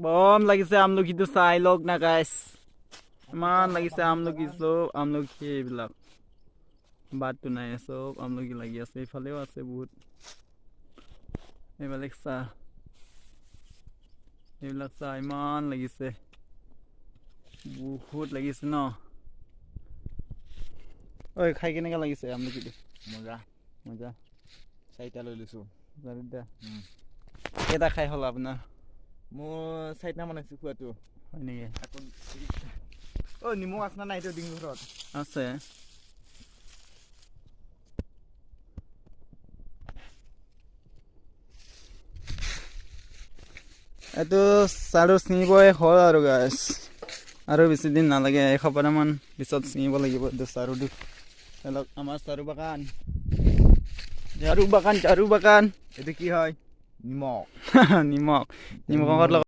বম লাগিছে আমলখিটো চাই লওক না গাইছ ইমান লাগিছে আমলখি চব আমলখি এইবিলাক বাটটো নাই চব আমলখি লাগি আছে এইফালেও আছে বহুত এইবিলাক চাহ এইবিলাক চাহ ইমান লাগিছে বহুত লাগিছে ন ঐ খাই কেনেকুৱা লাগিছে আমলখিটো মজা মজা চাৰিটা লৈ লৈছোঁ চাৰিটা কেইটা খাই হ'ল আপোনাৰ মোৰ 4টা মান আছে খোৱাটো হয় নেকি আকৌ নিমখ আছে না নাই এইটো ডিঙিৰ ঘৰত আছে এইটো চাৰু ছিঙিবই হ'ল আৰু গাইছ আৰু বেছি দিন নালাগে এসপ্তাহমান পিছত ছিঙিব লাগিব এইটো চাৰুটো অলপ আমাৰ চাৰু বাগান চাৰু বাগান এইটো কি হয় নিমখ নিমখৰ লগত